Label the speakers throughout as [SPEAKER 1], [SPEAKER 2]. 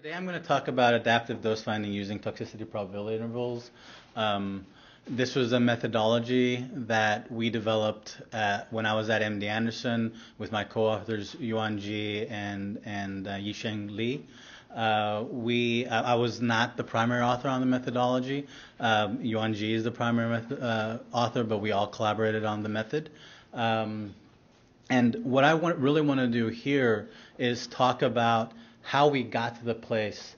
[SPEAKER 1] Today I'm going to talk about adaptive dose finding using toxicity probability intervals. This was a methodology that we developed when I was at MD Anderson with my co-authors Yuan Ji and Yisheng Li. I was not the primary author on the methodology. Yuan Ji is the primary author, but we all collaborated on the method. And what I really want to do here is talk about how we got to the place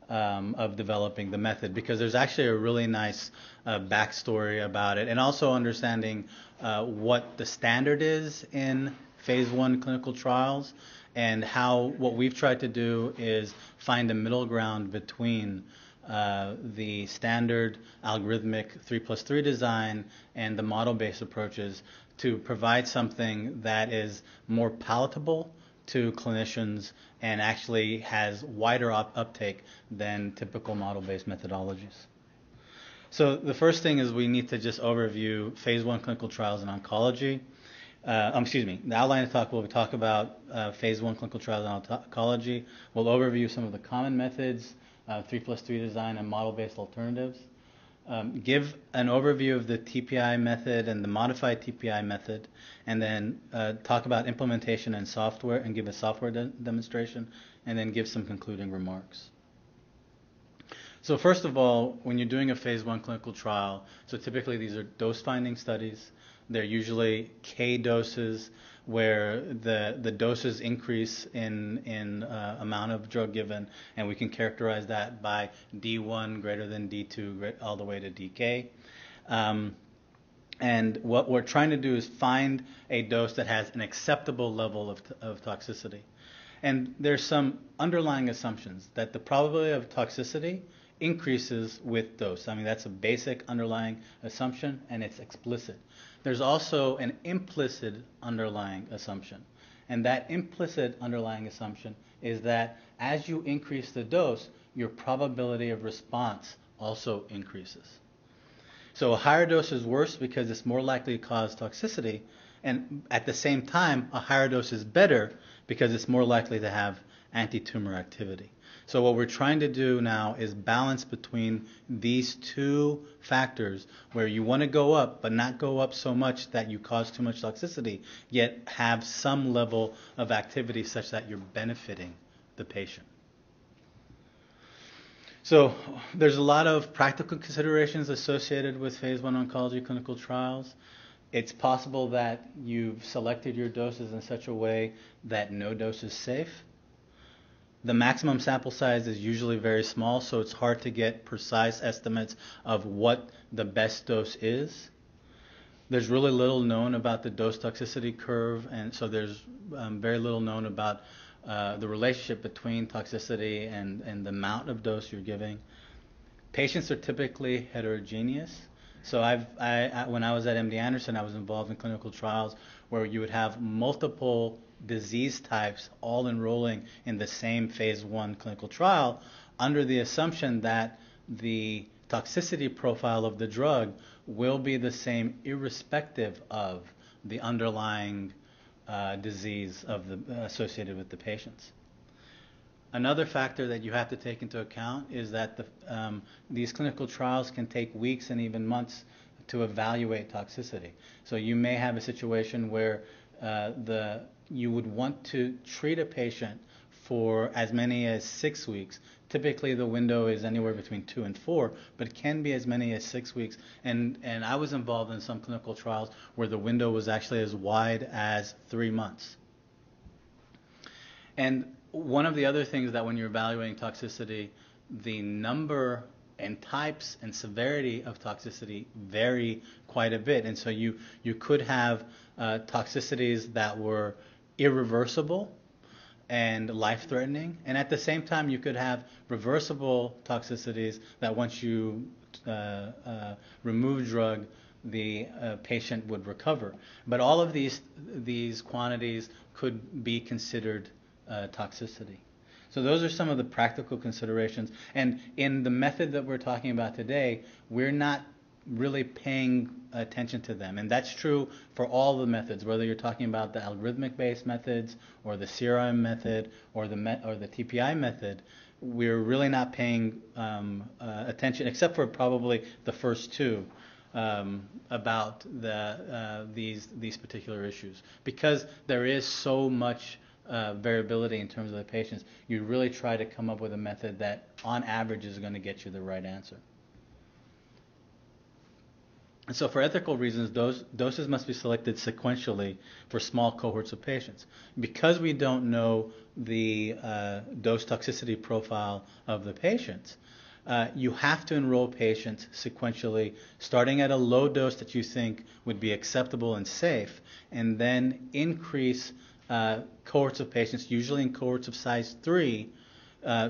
[SPEAKER 1] of developing the method, because there's actually a really nice backstory about it, and also understanding what the standard is in phase 1 clinical trials, and how what we've tried to do is find a middle ground between the standard algorithmic 3+3 design and the model-based approaches to provide something that is more palatable to clinicians and actually has wider uptake than typical model-based methodologies. So the first thing is we need to just overview phase 1 clinical trials in oncology. The outline of talk will talk about phase 1 clinical trials in oncology. We'll overview some of the common methods, 3+3 design and model-based alternatives. Give an overview of the TPI method and the modified TPI method, and then talk about implementation and software, and give a software demonstration, and then give some concluding remarks. So first of all, when you're doing a phase 1 clinical trial, so typically these are dose-finding studies. They're usually K doses, where the doses increase in amount of drug given, and we can characterize that by D1 greater than D2 all the way to DK. And what we're trying to do is find a dose that has an acceptable level of toxicity. And there's some underlying assumptions that the probability of toxicity increases with dose. I mean, that's a basic underlying assumption, and it's explicit. There's also an implicit underlying assumption. And that implicit underlying assumption is that as you increase the dose, your probability of response also increases. So a higher dose is worse because it's more likely to cause toxicity, and at the same time, a higher dose is better because it's more likely to have anti-tumor activity. So what we're trying to do now is balance between these two factors, where you want to go up, but not go up so much that you cause too much toxicity, yet have some level of activity such that you're benefiting the patient. So there's a lot of practical considerations associated with phase 1 oncology clinical trials. It's possible that you've selected your doses in such a way that no dose is safe. The maximum sample size is usually very small, so it's hard to get precise estimates of what the best dose is. There's really little known about the dose toxicity curve, and so there's very little known about the relationship between toxicity and the amount of dose you're giving. Patients are typically heterogeneous. So when I was at MD Anderson, I was involved in clinical trials where you would have multiple disease types all enrolling in the same phase 1 clinical trial, under the assumption that the toxicity profile of the drug will be the same irrespective of the underlying disease associated with the patients. Another factor that you have to take into account is that these clinical trials can take weeks and even months to evaluate toxicity. So you may have a situation where you would want to treat a patient for as many as 6 weeks. Typically the window is anywhere between 2 and 4, but it can be as many as 6 weeks. And I was involved in some clinical trials where the window was actually as wide as 3 months. And one of the other things that when you're evaluating toxicity, the number and types and severity of toxicity vary quite a bit. And so you could have toxicities that were irreversible and life-threatening, and at the same time you could have reversible toxicities that once you remove drug, the patient would recover. But all of these quantities could be considered toxicity. So those are some of the practical considerations. And in the method that we're talking about today, we're not really paying attention to them. And that's true for all the methods, whether you're talking about the algorithmic-based methods or the CRM method or the TPI method. we're really not paying attention, except for probably the first two, about these particular issues, because there is so much variability in terms of the patients. You really try to come up with a method that, on average, is going to get you the right answer. And so for ethical reasons, doses must be selected sequentially for small cohorts of patients. Because we don't know the dose toxicity profile of the patients, you have to enroll patients sequentially, starting at a low dose that you think would be acceptable and safe, and then increase cohorts of patients, usually in cohorts of size 3,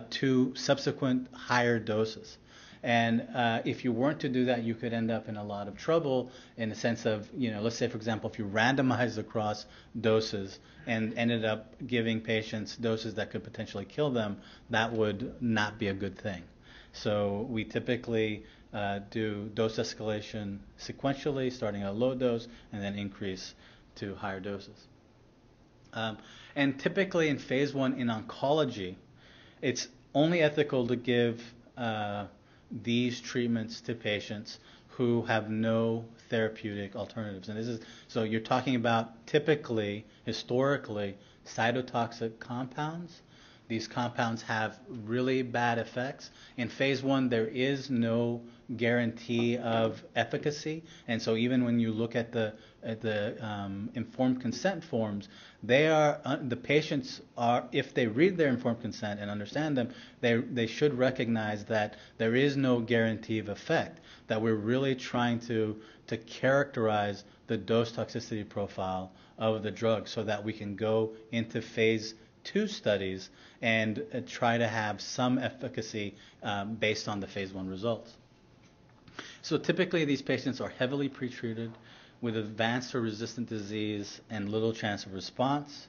[SPEAKER 1] to subsequent higher doses. And if you weren't to do that, you could end up in a lot of trouble in the sense of, let's say, for example, if you randomized across doses and ended up giving patients doses that could potentially kill them, that would not be a good thing. So we typically do dose escalation sequentially, starting at a low dose, and then increase to higher doses. And typically in phase 1 in oncology, it's only ethical to give these treatments to patients who have no therapeutic alternatives. And this is, so you're talking about typically, historically, cytotoxic compounds. These compounds have really bad effects. In phase 1, there is no guarantee of efficacy, and so even when you look at the informed consent forms, the patients are, if they read their informed consent and understand them, they should recognize that there is no guarantee of effect. That we're really trying to characterize the dose toxicity profile of the drug so that we can go into phase 2 studies and try to have some efficacy based on the phase 1 results. So typically these patients are heavily pretreated with advanced or resistant disease and little chance of response.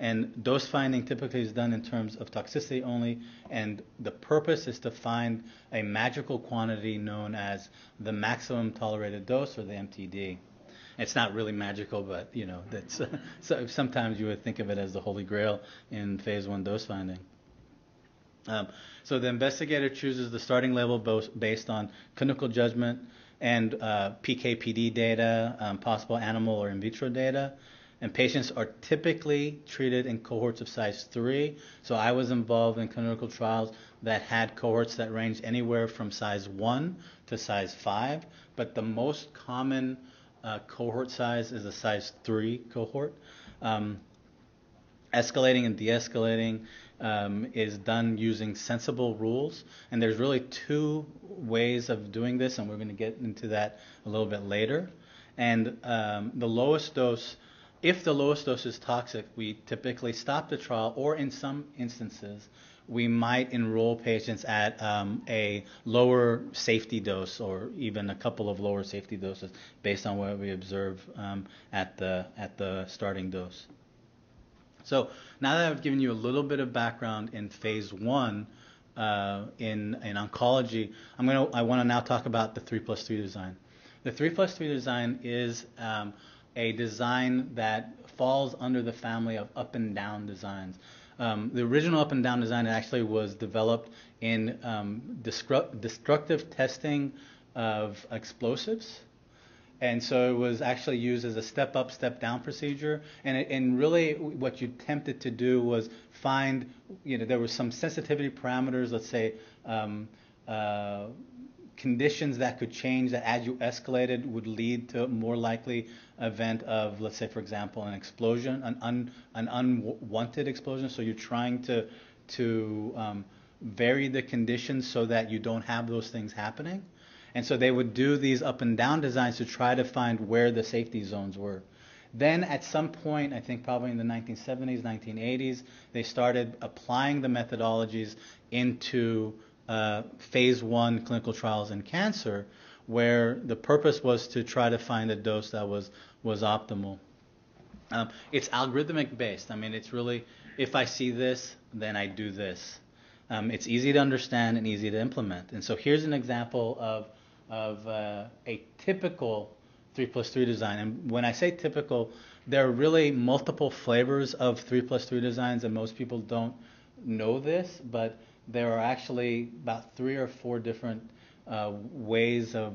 [SPEAKER 1] And dose finding typically is done in terms of toxicity only, and the purpose is to find a magical quantity known as the maximum tolerated dose, or the MTD. It's not really magical, but that's so sometimes you would think of it as the holy grail in phase 1 dose finding. So the investigator chooses the starting level based on clinical judgment and PK/PD data, possible animal or in vitro data. And patients are typically treated in cohorts of size 3. So I was involved in clinical trials that had cohorts that ranged anywhere from size 1 to size 5. But the most common cohort size is a size 3 cohort. Escalating and de-escalating is done using sensible rules, and there's really 2 ways of doing this, and we're going to get into that a little bit later. And the lowest dose, if the lowest dose is toxic, we typically stop the trial, or in some instances, we might enroll patients at a lower safety dose, or even a couple of lower safety doses, based on what we observe at the starting dose. So now that I've given you a little bit of background in phase 1 in oncology, I want to now talk about the 3+3 design. The 3+3 design is a design that falls under the family of up and down designs. The original up and down design actually was developed in destructive testing of explosives. And so it was actually used as a step-up, step-down procedure. And really what you attempted to do was find, there were some sensitivity parameters, let's say conditions that could change that as you escalated would lead to a more likely event of, let's say, for example, an explosion, an unwanted explosion. So you're trying to vary the conditions so that you don't have those things happening. And so they would do these up and down designs to try to find where the safety zones were. Then at some point, I think probably in the 1970s, 1980s, they started applying the methodologies into phase 1 clinical trials in cancer, where the purpose was to try to find a dose that was optimal. It's algorithmic based. I mean, it's really, if I see this, then I do this. It's easy to understand and easy to implement. And so here's an example of a typical 3+3 design. And when I say typical, there are really multiple flavors of 3+3 designs, and most people don't know this, but there are actually about 3 or 4 different ways of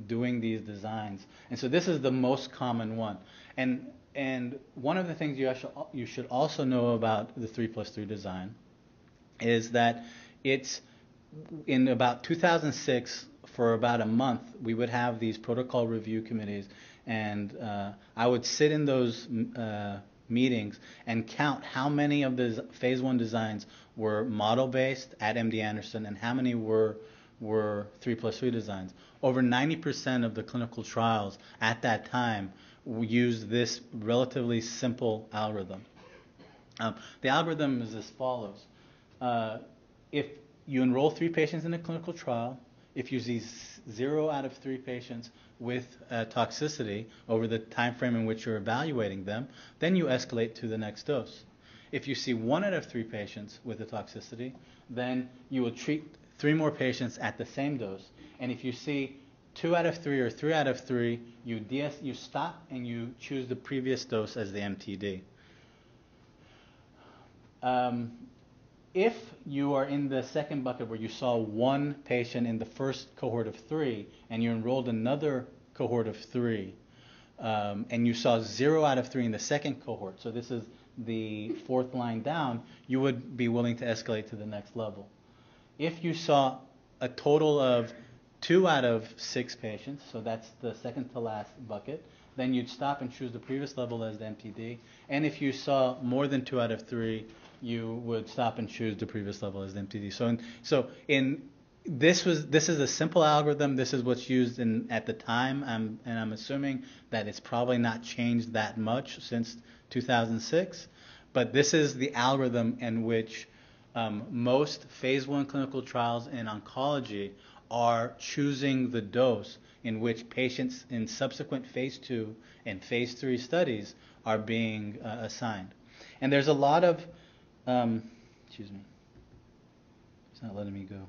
[SPEAKER 1] doing these designs. And so this is the most common one. And one of the things you should also know about the 3+3 design is that it's in about 2006, for about a month, we would have these protocol review committees, and I would sit in those meetings and count how many of the phase 1 designs were model-based at MD Anderson and how many were 3+3 designs. Over 90% of the clinical trials at that time used this relatively simple algorithm. The algorithm is as follows. If you enroll 3 patients in a clinical trial, if you see 0 out of 3 patients with toxicity over the time frame in which you're evaluating them, then you escalate to the next dose. If you see 1 out of 3 patients with a toxicity, then you will treat 3 more patients at the same dose. And if you see 2 out of 3 or 3 out of 3, you stop and you choose the previous dose as the MTD. If you are in the second bucket where you saw 1 patient in the first cohort of 3 and you enrolled another cohort of 3, and you saw 0 out of 3 in the second cohort, so this is the 4th line down, you would be willing to escalate to the next level. If you saw a total of 2 out of 6 patients, so that's the second to last bucket, then you'd stop and choose the previous level as the MTD. And if you saw more than 2 out of 3, you would stop and choose the previous level as the MTD. This is a simple algorithm. This is what's used at the time, and I'm assuming that it's probably not changed that much since 2006. But this is the algorithm in which most phase 1 clinical trials in oncology are choosing the dose in which patients in subsequent phase 2 and phase 3 studies are being assigned. And there's a lot of excuse me. It's not letting me go.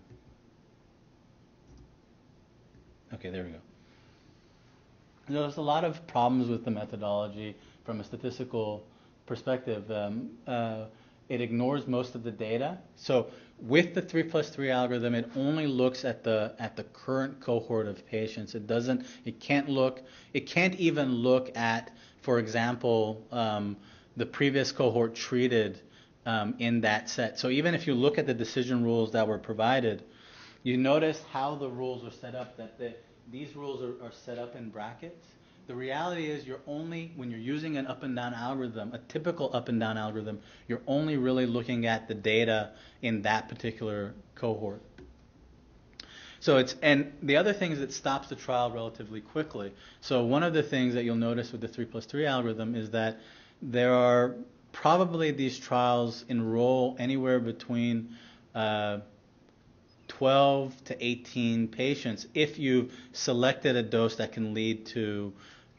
[SPEAKER 1] Okay, there we go. There's a lot of problems with the methodology from a statistical perspective. It ignores most of the data. So with the 3+3 algorithm, it only looks at the current cohort of patients. It can't even look at, for example, the previous cohort treated in that set. So even if you look at the decision rules that were provided, you notice how the rules are set up, that these rules are set up in brackets. The reality is when you're using an up and down algorithm, a typical up and down algorithm, you're only really looking at the data in that particular cohort. And the other thing is it stops the trial relatively quickly. So one of the things that you'll notice with the 3+3 algorithm is that there are probably these trials enroll anywhere between 12 to 18 patients if you've selected a dose that can lead to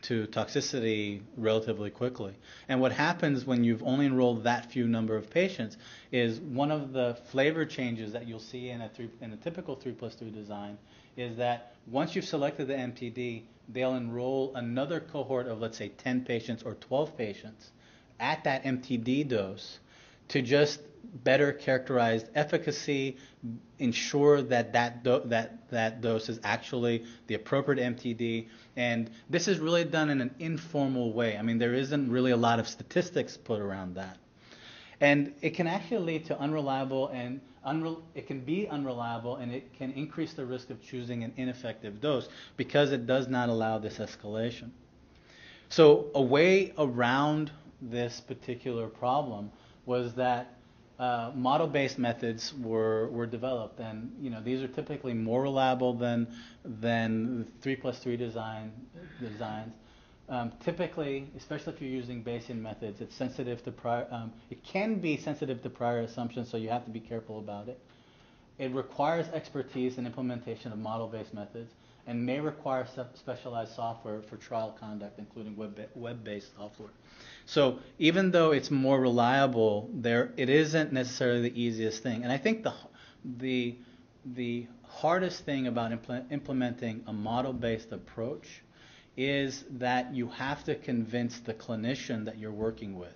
[SPEAKER 1] toxicity relatively quickly. And what happens when you've only enrolled that few number of patients is one of the flavor changes that you'll see in a typical 3+3 design is that once you've selected the MTD, they'll enroll another cohort of, let's say, 10 patients or 12 patients at that MTD dose to just better characterize efficacy, ensure that dose is actually the appropriate MTD. And this is really done in an informal way. I mean, there isn't really a lot of statistics put around that. And it can actually lead to unreliable and it can be unreliable, and it can increase the risk of choosing an ineffective dose because it does not allow this escalation. So a way around this particular problem was that model-based methods were developed, and these are typically more reliable than 3+3 designs. Typically, especially if you're using Bayesian methods, it's sensitive to it can be sensitive to prior assumptions, so you have to be careful about it. It requires expertise in implementation of model-based methods, and may require specialized software for trial conduct, including web-based software. So even though it's more reliable, it isn't necessarily the easiest thing. And I think the hardest thing about implementing a model-based approach is that you have to convince the clinician that you're working with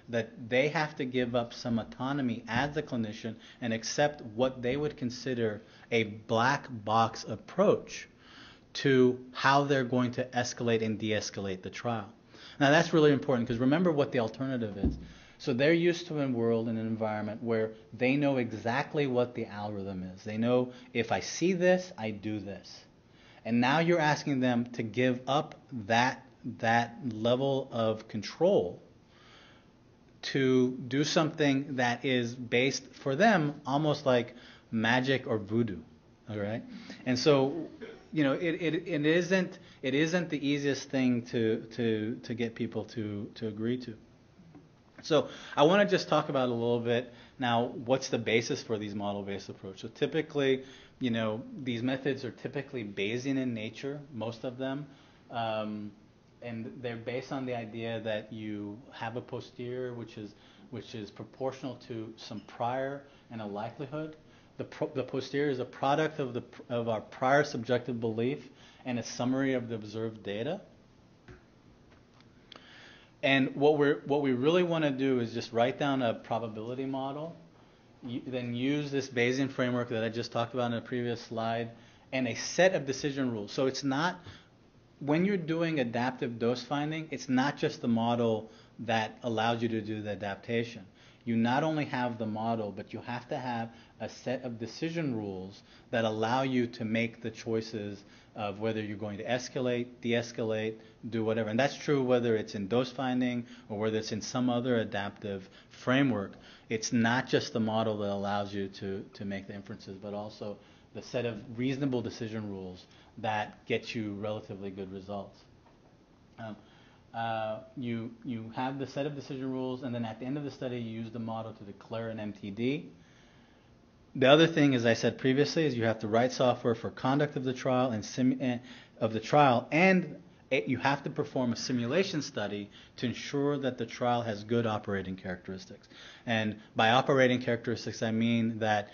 [SPEAKER 1] that they have to give up some autonomy as a clinician and accept what they would consider a black box approach to how they're going to escalate and de-escalate the trial. Now that's really important because remember what the alternative is. So they're used to a world and an environment where they know exactly what the algorithm is. They know if I see this, I do this. And now you're asking them to give up that level of control to do something that is based for them almost like magic or voodoo. All right? And so, you know, it isn't the easiest thing to get people to agree to. So I want to just talk about a little bit now what's the basis for these model-based approaches. So typically, you know, these methods are typically Bayesian in nature, most of them, and they're based on the idea that you have a posterior which is proportional to some prior and a likelihood. The posterior is a product of our prior subjective belief and a summary of the observed data. And what we really want to do is just write down a probability model, then use this Bayesian framework that I just talked about in a previous slide, and a set of decision rules. So it's not, when you're doing adaptive dose finding, it's not just the model that allows you to do the adaptation. You not only have the model, but you have to have a set of decision rules that allow you to make the choices of whether you're going to escalate, de-escalate, do whatever. And that's true whether it's in dose finding or whether it's in some other adaptive framework. It's not just the model that allows you to make the inferences, but also the set of reasonable decision rules that get you relatively good results. You have the set of decision rules, and then at the end of the study, you use the model to declare an MTD. The other thing, as I said previously, is you have to write software for conduct of the trial and you have to perform a simulation study to ensure that the trial has good operating characteristics. And by operating characteristics, I mean that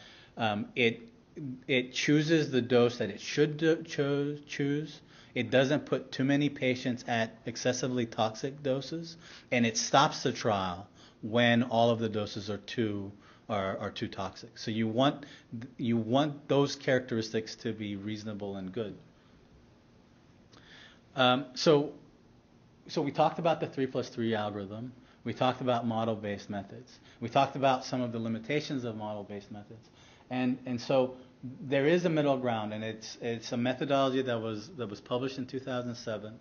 [SPEAKER 1] it chooses the dose that it should choose. It doesn't put too many patients at excessively toxic doses, and it stops the trial when all of the doses are too toxic. So you want those characteristics to be reasonable and good. So we talked about the 3+3 algorithm. We talked about model-based methods. We talked about some of the limitations of model-based methods. And so there is a middle ground, and it's a methodology that was published in 2007.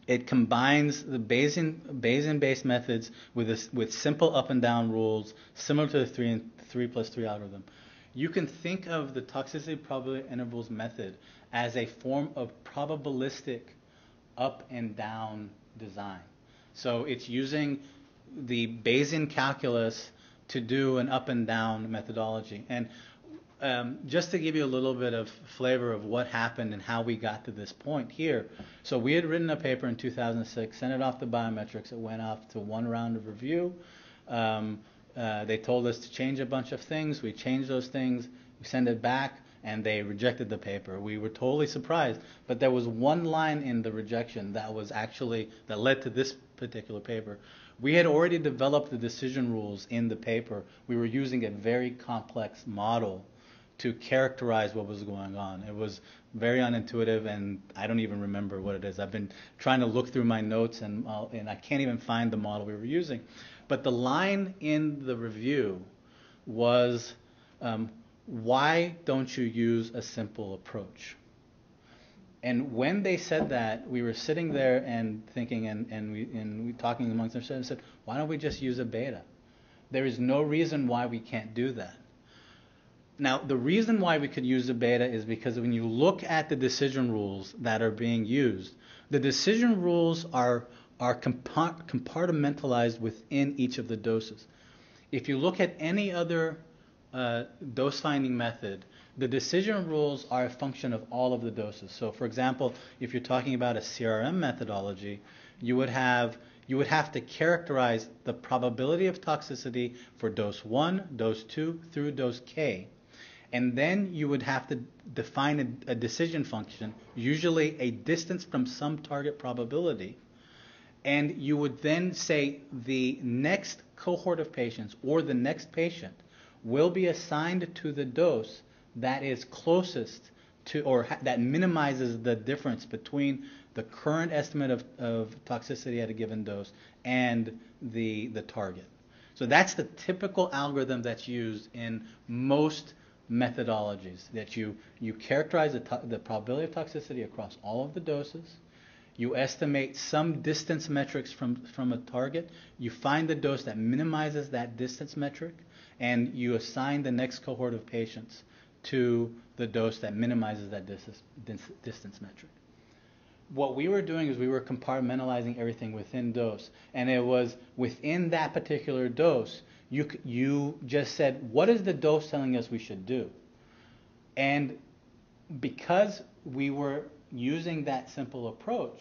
[SPEAKER 1] It combines the Bayesian-based methods with simple up and down rules, similar to the 3+3 algorithm. You can think of the toxicity probability intervals method as a form of probabilistic up and down design. So it's using the Bayesian calculus to do an up and down methodology. And just to give you a little bit of flavor of what happened and how we got to this point here. So we had written a paper in 2006, sent it off to Biometrics. It went off to one round of review. They told us to change a bunch of things. We changed those things. We sent it back, and they rejected the paper. We were totally surprised. But there was one line in the rejection that led to this particular paper. We had already developed the decision rules in the paper. We were using a very complex model to characterize what was going on. It was very unintuitive, and I don't even remember what it is. I've been trying to look through my notes, and I can't even find the model we were using. But the line in the review was, why don't you use a simple approach? And when they said that, we were sitting there and thinking, and we talking amongst ourselves, and said, why don't we just use a beta? There is no reason why we can't do that. Now, the reason why we could use a beta is because when you look at the decision rules that are being used, the decision rules are compartmentalized within each of the doses. If you look at any other dose finding method, the decision rules are a function of all of the doses. So, for example, if you're talking about a CRM methodology, you would have to characterize the probability of toxicity for dose 1, dose 2, through dose K. And then you would have to define a decision function, usually a distance from some target probability, And you would then say the next cohort of patients or the next patient will be assigned to the dose that is closest to, or that minimizes the difference between the current estimate of toxicity at a given dose and the target. So that's the typical algorithm that's used in most methodologies, that you characterize the probability of toxicity across all of the doses. You estimate some distance metrics from a target. You find the dose that minimizes that distance metric, and you assign the next cohort of patients to the dose that minimizes that distance metric. What we were doing is we were compartmentalizing everything within dose, and it was within that particular dose, you just said, what is the dose telling us we should do? And because we were using that simple approach,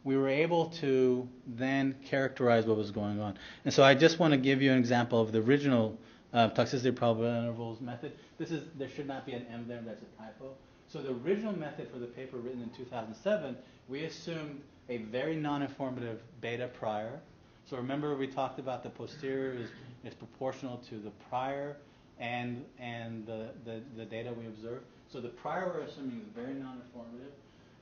[SPEAKER 1] we were able to then characterize what was going on. And so I just want to give you an example of the original toxicity probability intervals method. There should not be an M there, that's a typo. So the original method for the paper written in 2007, we assumed a very non-informative beta prior. So remember we talked about the posterior is proportional to the prior and the data we observed. So the prior we're assuming is very non-informative,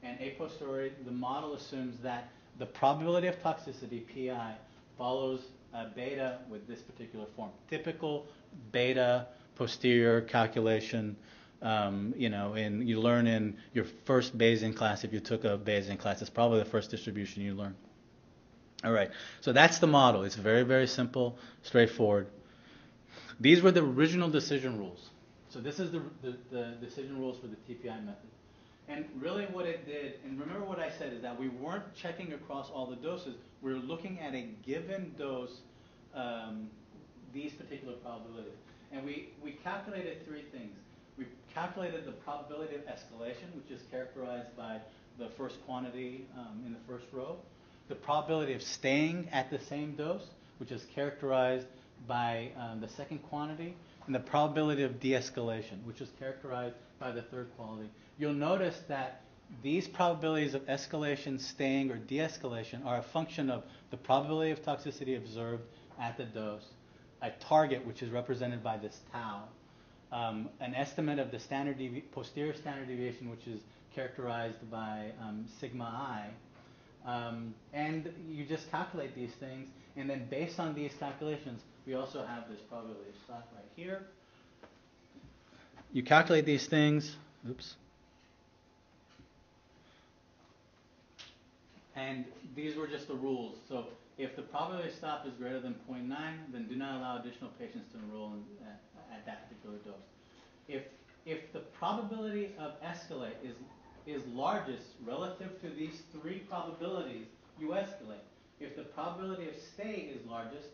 [SPEAKER 1] and a posteriori, the model assumes that the probability of toxicity, PI, follows beta with this particular form. Typical beta posterior calculation, and you learn in your first Bayesian class, if you took a Bayesian class, it's probably the first distribution you learn. All right, so that's the model. It's very, very simple, straightforward. These were the original decision rules. So this is the decision rules for the TPI method. And really what it did, and remember what I said, is that we weren't checking across all the doses. We were looking at a given dose, these particular probabilities. And we calculated three things. We calculated the probability of escalation, which is characterized by the first quantity in the first row. The probability of staying at the same dose, which is characterized by the second quantity. And the probability of de-escalation, which is characterized by the third quality. You'll notice that these probabilities of escalation, staying, or de-escalation are a function of the probability of toxicity observed at the dose, a target, which is represented by this tau, an estimate of the posterior standard deviation, which is characterized by sigma I, and you just calculate these things, and then based on these calculations, we also have this probability of stop right here. You calculate these things, and these were just the rules. So if the probability of stop is greater than 0.9, then do not allow additional patients to enroll at that particular dose. If the probability of escalate is largest relative to these three probabilities, you escalate. If the probability of stay is largest,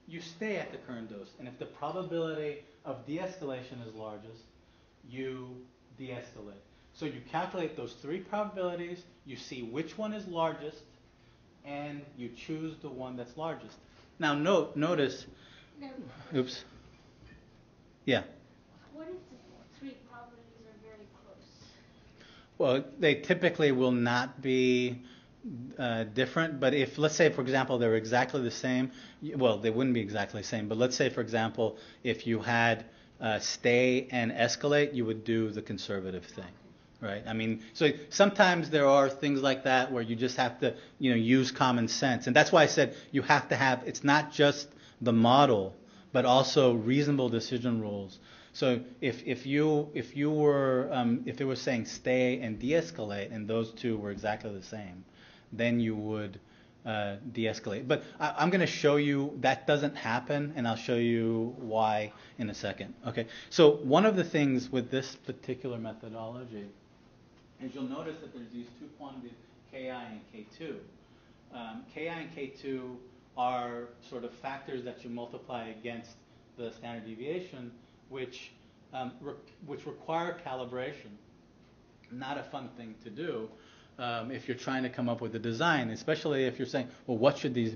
[SPEAKER 1] you stay at the current dose. And if the probability of de-escalation is largest, you de-escalate. So you calculate those three probabilities, you see which one is largest, and you choose the one that's largest. Now notice, oops. Yeah.
[SPEAKER 2] What if the three probabilities are very close?
[SPEAKER 1] Well, they typically will not be different, but if, let's say, for example, they were exactly the same, well, they wouldn't be exactly the same, but let's say, for example, if you had stay and escalate, you would do the conservative thing, right? I mean, so sometimes there are things like that where you just have to, use common sense, and that's why I said you have to have, it's not just the model, but also reasonable decision rules. So if it was saying stay and de-escalate, and those two were exactly the same, then you would de-escalate. But I'm going to show you that doesn't happen, and I'll show you why in a second. Okay. So one of the things with this particular methodology is you'll notice that there's these two quantities, Ki and K2. Ki and K2 are sort of factors that you multiply against the standard deviation, which require calibration. Not a fun thing to do if you're trying to come up with a design, especially if you're saying, well, what should these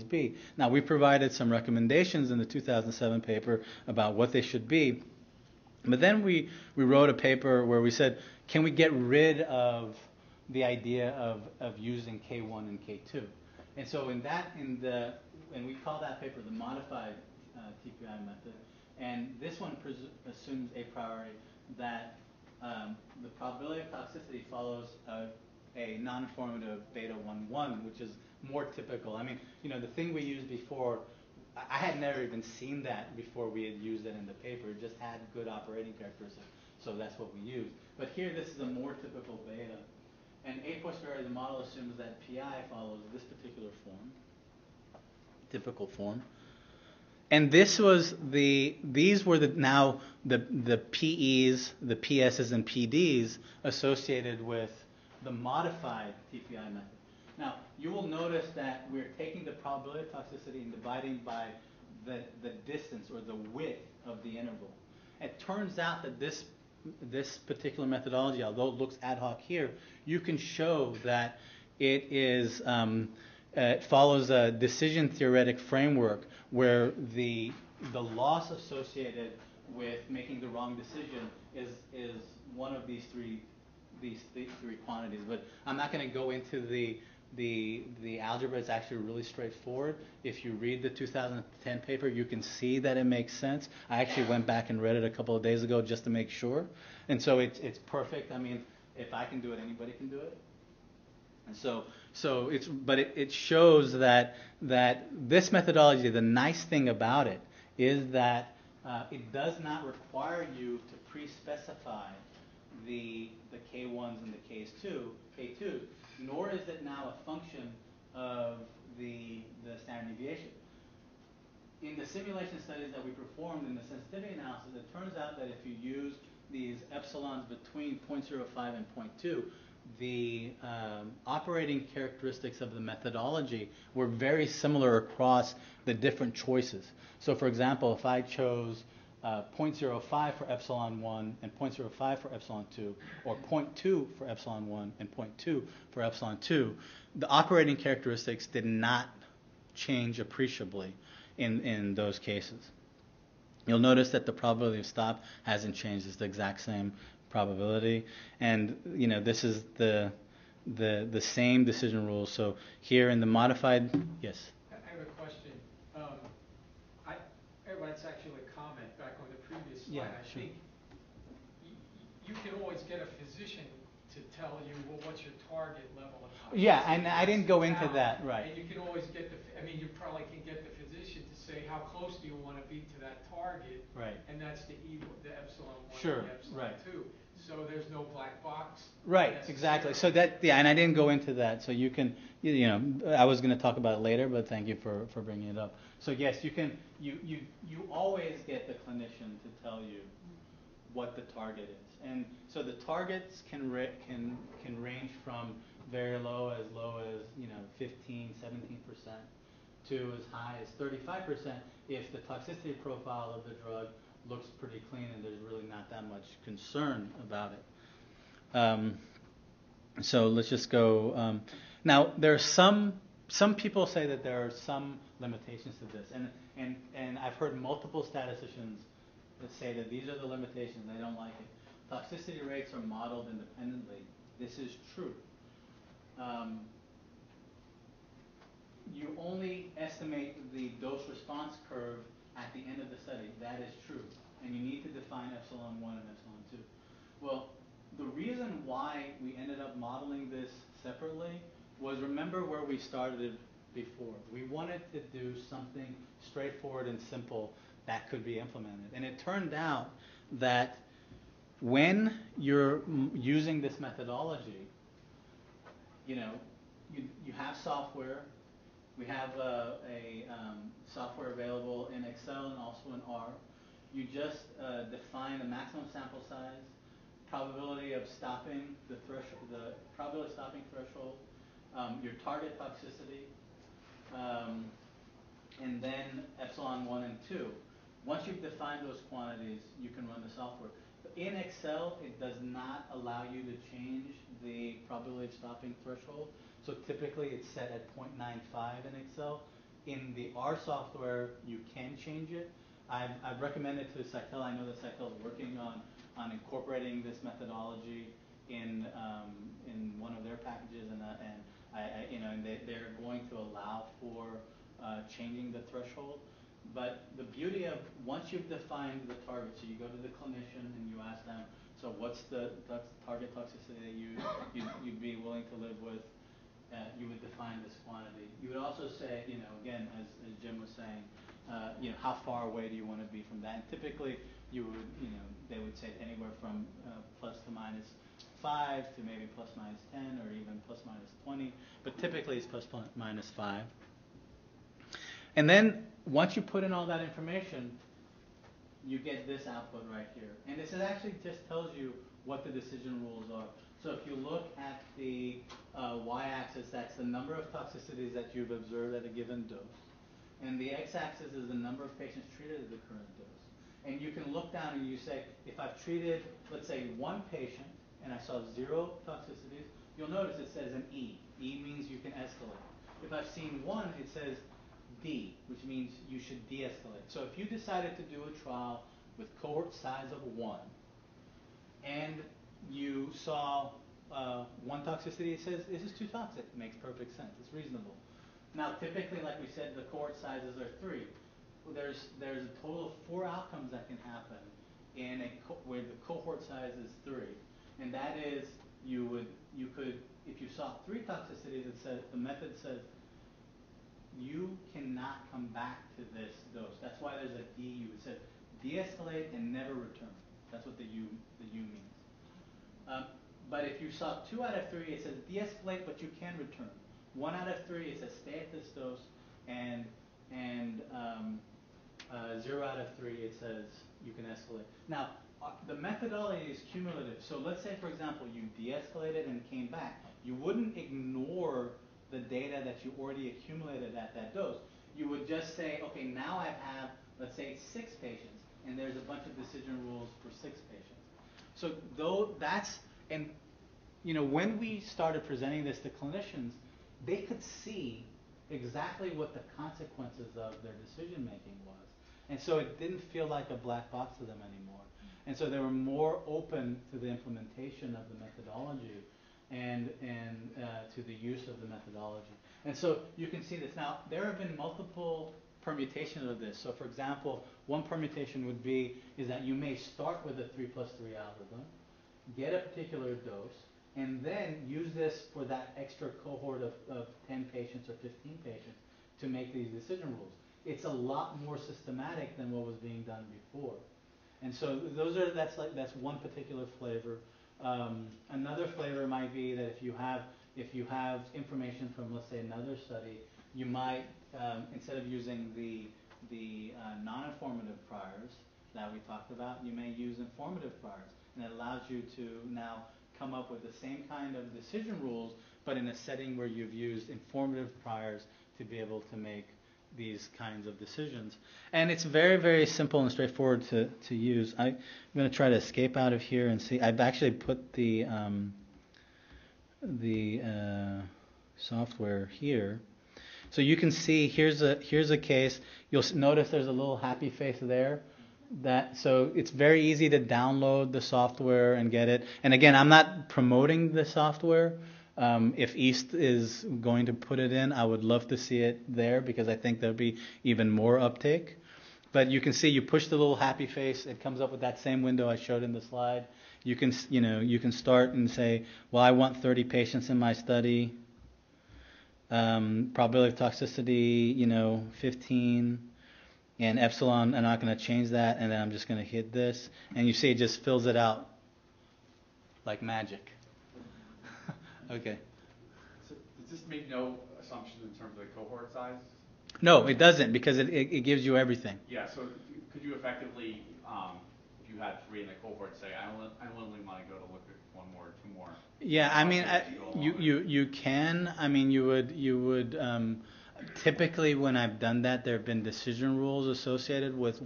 [SPEAKER 1] be? Now, we provided some recommendations in the 2007 paper about what they should be, but then we wrote a paper where we said, can we get rid of the idea of using K1 and K2? And so and we call that paper the modified TPI method. And this one assumes a priori that the probability of toxicity follows a non-informative beta 1-1, which is more typical. I mean, the thing we used before, I had never even seen that before we had used it in the paper. It just had good operating characteristics, so that's what we used. But here, this is a more typical beta. And a posteriori, the model assumes that PI follows this particular form, typical form. And these were the PEs, the PSs, and PDs associated with the modified TPI method. Now, you will notice that we're taking the probability of toxicity and dividing by the distance or the width of the interval. It turns out that this particular methodology, although it looks ad hoc here, you can show that it follows a decision theoretic framework where the loss associated with making the wrong decision is one of these three quantities. But I'm not going to go into the algebra. It's actually really straightforward. If you read the 2010 paper, you can see that it makes sense. I actually went back and read it a couple of days ago just to make sure. And so it's perfect. I mean, if I can do it, anybody can do it. And it shows that this methodology, the nice thing about it is that it does not require you to pre-specify the K1s and the K2s, nor is it now a function of the standard deviation. In the simulation studies that we performed in the sensitivity analysis, it turns out that if you use these epsilons between 0.05 and 0.2, the operating characteristics of the methodology were very similar across the different choices. So for example, if I chose 0.05 for epsilon 1 and 0.05 for epsilon 2, or 0.2 for epsilon 1 and 0.2 for epsilon 2, the operating characteristics did not change appreciably in those cases. You'll notice that the probability of stop hasn't changed. It's the exact same probability, and this is the same decision rules. So here in the modified, yes.
[SPEAKER 3] I have a question. That's actually a comment back on the previous slide.
[SPEAKER 1] Yeah,
[SPEAKER 3] I
[SPEAKER 1] sure.
[SPEAKER 3] think you can always get a physician to tell you, well, what's your target level of toxicity?
[SPEAKER 1] Yeah, and I didn't go into that, right.
[SPEAKER 3] And you can always get you probably can get the physician to say, how close do you want to be to that target?
[SPEAKER 1] Right.
[SPEAKER 3] And that's the epsilon 1
[SPEAKER 1] Sure,
[SPEAKER 3] and the epsilon 2. So there's no black box.
[SPEAKER 1] Right, exactly. So and I didn't go into that. So you can, I was going to talk about it later, but thank you for bringing it up. So yes, you can, you always get the clinician to tell you what the target is, and so the targets can range from very low as 15, 17%, to as high as 35% if the toxicity profile of the drug looks pretty clean and there's really not that much concern about it. So let's just go. Now there are some people say that there are some limitations to this, and I've heard multiple statisticians that say that these are the limitations. They don't like it. Toxicity rates are modeled independently. This is true. You only estimate the dose response curve at the end of the study. That is true. And you need to define epsilon 1 and epsilon 2. Well, the reason why we ended up modeling this separately was, remember where we started before. We wanted to do something straightforward and simple that could be implemented. And it turned out that when you're using this methodology, you have software. We have a software available in Excel and also in R. You just define the maximum sample size, probability of stopping the probability of stopping threshold, your target toxicity, and then epsilon 1 and 2. Once you've defined those quantities, you can run the software. In Excel, it does not allow you to change the probability of stopping threshold. So typically it's set at 0.95 in Excel. In the R software, you can change it. I've recommended to Cytel. I know that Cytel is working on incorporating this methodology in one of their packages, and And they're going to allow for changing the threshold. But the beauty of once you've defined the target, so you go to the clinician and you ask them, so what's the target toxicity that you'd be willing to live with? You would define this quantity. You would also say, again, as Jim was saying, how far away do you want to be from that? And typically, they would say anywhere from plus to minus 5 to maybe plus minus 10 or even plus minus 20, but typically it's plus minus 5. And then once you put in all that information, you get this output right here. And this is actually just tells you what the decision rules are. So if you look at the y-axis, that's the number of toxicities that you've observed at a given dose. And the x-axis is the number of patients treated at the current dose. And you can look down and you say, if I've treated, let's say, one patient, and I saw 0 toxicities, you'll notice it says an E. E means you can escalate. If I've seen 1, it says D, which means you should de-escalate. So if you decided to do a trial with cohort size of 1, and you saw 1 toxicity, it says this is too toxic. It makes perfect sense. It's reasonable. Now, typically, like we said, the cohort sizes are 3. Well, there's a total of 4 outcomes that can happen where the cohort size is 3, and that is you could if you saw 3 toxicities, the method says you cannot come back to this dose. That's why there's a DU. It says de-escalate and never return. That's what the U means. But if you saw 2 out of 3, it says de-escalate, but you can return. 1 out of 3, it says stay at this dose, and 0 out of 3, it says you can escalate. Now, the methodology is cumulative. So let's say, for example, you de-escalated and came back. You wouldn't ignore the data that you already accumulated at that dose. You would just say, okay, now I have, let's say, 6 patients, and there's a bunch of decision rules for 6 patients. So when we started presenting this to clinicians, they could see exactly what the consequences of their decision making was. And so it didn't feel like a black box to them anymore. And so they were more open to the implementation of the methodology and to the use of the methodology. And so you can see this. Now, there have been multiple permutations of this. So for example, one permutation is that you may start with a 3+3 algorithm, get a particular dose, and then use this for that extra cohort of 10 patients or 15 patients to make these decision rules. It's a lot more systematic than what was being done before. And so that's one particular flavor. Another flavor might be that if you have information from, let's say, another study, you might instead of using the non-informative priors that we talked about, you may use informative priors, and it allows you to now come up with the same kind of decision rules, but in a setting where you've used informative priors to be able to make these kinds of decisions. And it's very, very simple and straightforward to use. I'm going to try to escape out of here and see. I've actually put the software here. So you can see here's a case. You'll notice there's a little happy face there. So it's very easy to download the software and get it. And again, I'm not promoting the software. If East is going to put it in, I would love to see it there because I think there'll be even more uptake. But you can see you push the little happy face, it comes up with that same window I showed in the slide. You can start and say, well, I want 30 patients in my study. Probability of toxicity, 15. And epsilon, I'm not going to change that, and then I'm just going to hit this. And you see it just fills it out like magic. Okay.
[SPEAKER 4] So does this make no assumptions in terms of the cohort size?
[SPEAKER 1] No, it doesn't, because it gives you everything.
[SPEAKER 4] Yeah, so could you effectively, if you had 3 in the cohort, say, I only want to go to look at 1 more, 2 more?
[SPEAKER 1] Yeah, I mean, you can. I mean, you would. Typically, when I've done that, there have been decision rules associated with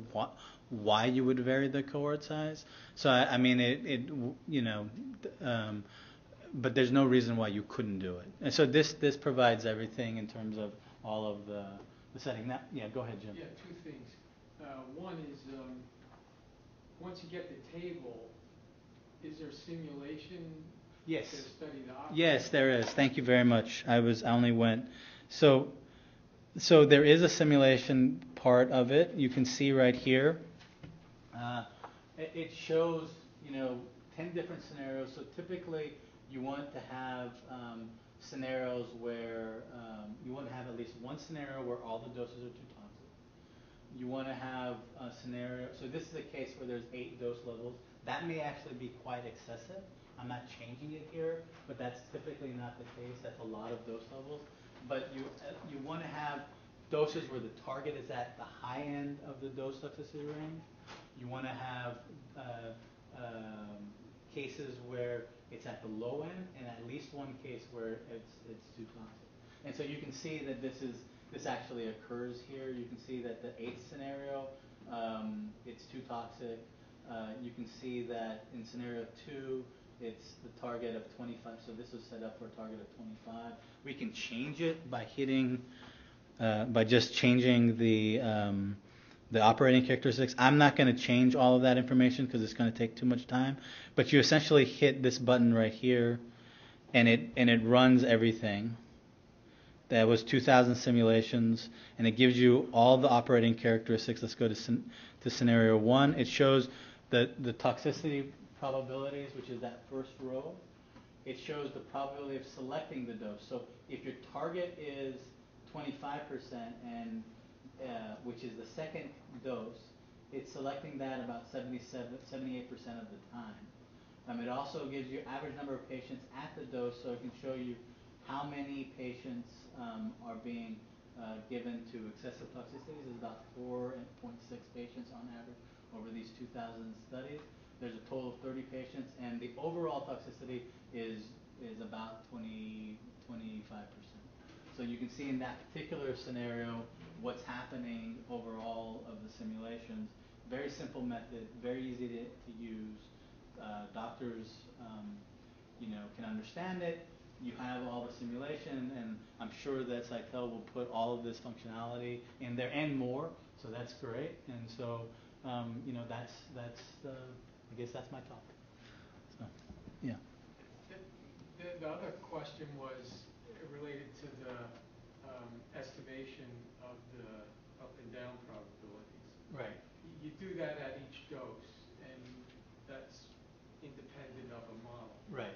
[SPEAKER 1] why you would vary the cohort size. So I mean, but there's no reason why you couldn't do it. And so this provides everything in terms of all of the setting. Now, yeah, go ahead, Jim.
[SPEAKER 3] Yeah, 2 things. One is once you get the table, is there simulation
[SPEAKER 1] Yes.
[SPEAKER 3] to study the operating.
[SPEAKER 1] Yes, there is. Thank you very much. I only went. So there is a simulation part of it. You can see right here. It shows 10 different scenarios. So typically you want to have scenarios where you want to have at least one scenario where all the doses are too toxic. You want to have a scenario. So this is a case where there's 8 dose levels. That may actually be quite excessive. I'm not changing it here, but that's typically not the case. That's a lot of dose levels. But you want to have doses where the target is at the high end of the dose toxicity range. You want to have cases where it's at the low end, and at least one case where it's too toxic. And so you can see that this actually occurs here. You can see that the 8th scenario, it's too toxic. You can see that in scenario 2, it's the target of 25. So this was set up for a target of 25. We can change it by hitting, by just changing the operating characteristics. I'm not going to change all of that information because it's going to take too much time. But you essentially hit this button right here, and it runs everything. That was 2,000 simulations, and it gives you all the operating characteristics. Let's go to scenario 1. It shows the toxicity probabilities, which is that first row. It shows the probability of selecting the dose. So if your target is 25% and which is the second dose, it's selecting that about 78% of the time. It also gives you average number of patients at the dose, so it can show you how many patients are being given to excessive toxicities. It's about 4.6 patients on average over these 2,000 studies. There's a total of 30 patients, and the overall toxicity is about 25%. So you can see in that particular scenario what's happening overall of the simulations. Very simple method, very easy to use. Doctors, can understand it. You have all the simulation, and I'm sure that Cytel will put all of this functionality in there and more. So that's great. And so, that's I guess that's my talk. So, yeah.
[SPEAKER 3] The other question was related to the estimation of the up and down probabilities.
[SPEAKER 1] Right.
[SPEAKER 3] You do that at each dose, and that's independent of a model.
[SPEAKER 1] Right.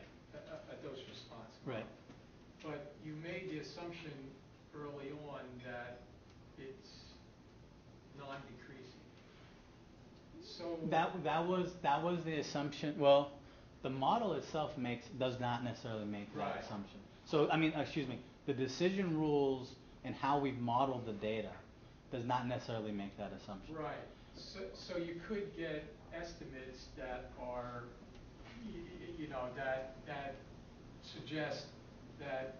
[SPEAKER 3] A dose response model.
[SPEAKER 1] Right.
[SPEAKER 3] But you made the assumption early on that it's non-decreasing. So
[SPEAKER 1] That was the assumption. Well, the model itself does not necessarily make that
[SPEAKER 3] Right.
[SPEAKER 1] assumption. So excuse me, the decision rules and how we've modeled the data does not necessarily make that assumption.
[SPEAKER 3] right. So you could get estimates that are, that suggest that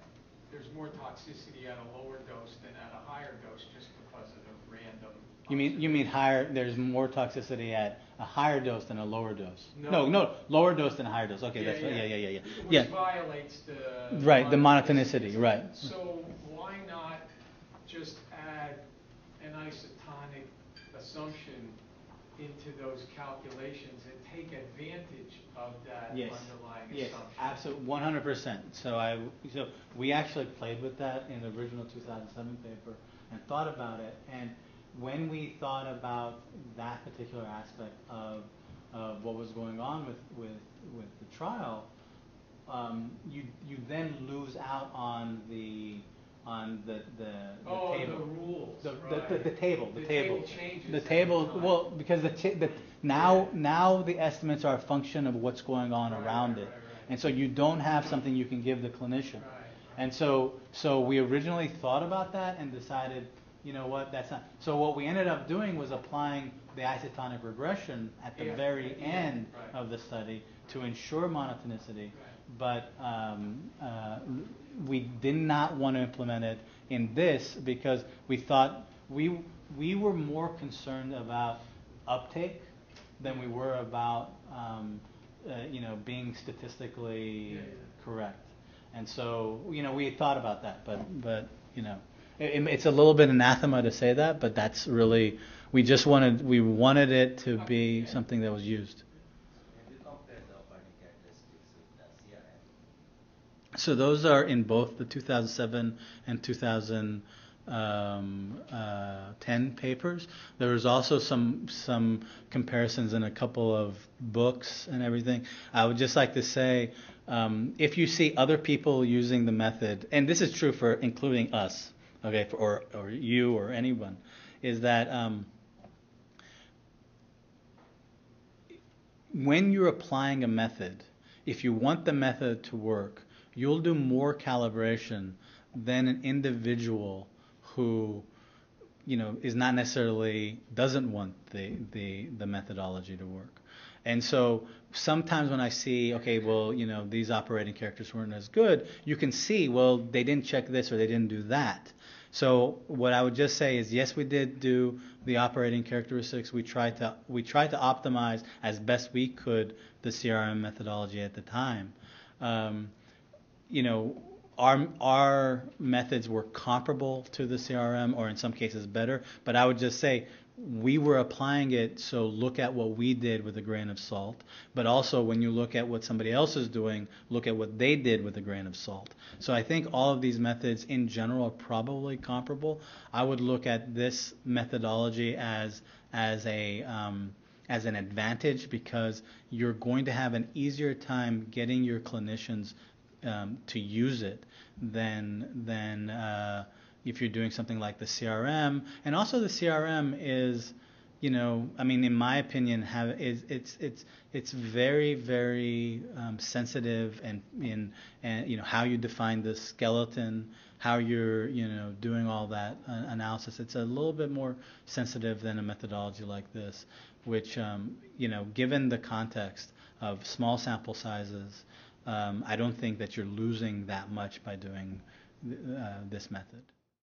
[SPEAKER 3] there's more toxicity at a lower dose than at a higher dose just because of the random.
[SPEAKER 1] You mean higher? There's more toxicity at a higher dose than a lower dose.
[SPEAKER 3] No.
[SPEAKER 1] No, lower dose than a higher dose. Okay, that's right. Yeah.
[SPEAKER 3] Which violates the
[SPEAKER 1] right, the monotonicity. Right.
[SPEAKER 3] So why not just add an isotonic assumption into those calculations and take advantage of that underlying assumption?
[SPEAKER 1] Yes, absolutely, 100%. So we actually played with that in the original 2007 paper and thought about it. And when we thought about that particular aspect of what was going on with the trial, you then lose out on the table.
[SPEAKER 3] The rules.
[SPEAKER 1] The table.
[SPEAKER 3] The table changes.
[SPEAKER 1] The table. Well, because now the estimates are a function of what's going on around it, and so you don't have something you can give the clinician.
[SPEAKER 3] Right.
[SPEAKER 1] And so we originally thought about that and decided, you know what, that's not. So what we ended up doing was applying the isotonic regression at the very end of the study to ensure monotonicity. But we did not want to implement it in this because we thought we were more concerned about uptake than we were about being statistically correct. And so we had thought about that, but it's a little bit anathema to say that, but that's really we wanted it to be something that was used.
[SPEAKER 5] Have you compared the operating characteristics with the CRM?
[SPEAKER 1] So those are in both the 2007 and 2010 papers. There was also some comparisons in a couple of books and everything. I would just like to say, if you see other people using the method, and this is true for including us, okay, or you or anyone, is that when you're applying a method, if you want the method to work, you'll do more calibration than an individual who, is not necessarily doesn't want the methodology to work. And so sometimes when I see, okay, well, these operating characters weren't as good, you can see, well, they didn't check this or they didn't do that. So what I would just say is, yes, we did do the operating characteristics. We tried to optimize as best we could the CRM methodology at the time. Our methods were comparable to the CRM, or in some cases better. But I would just say we were applying it, so look at what we did with a grain of salt. But also when you look at what somebody else is doing, look at what they did with a grain of salt. So I think all of these methods in general are probably comparable. I would look at this methodology as an advantage, because you're going to have an easier time getting your clinicians to use it than if you're doing something like the CRM. And also the CRM is, in my opinion, it's very, very sensitive, and how you define the skeleton, how you're doing all that analysis. It's a little bit more sensitive than a methodology like this, which given the context of small sample sizes, I don't think that you're losing that much by doing this method.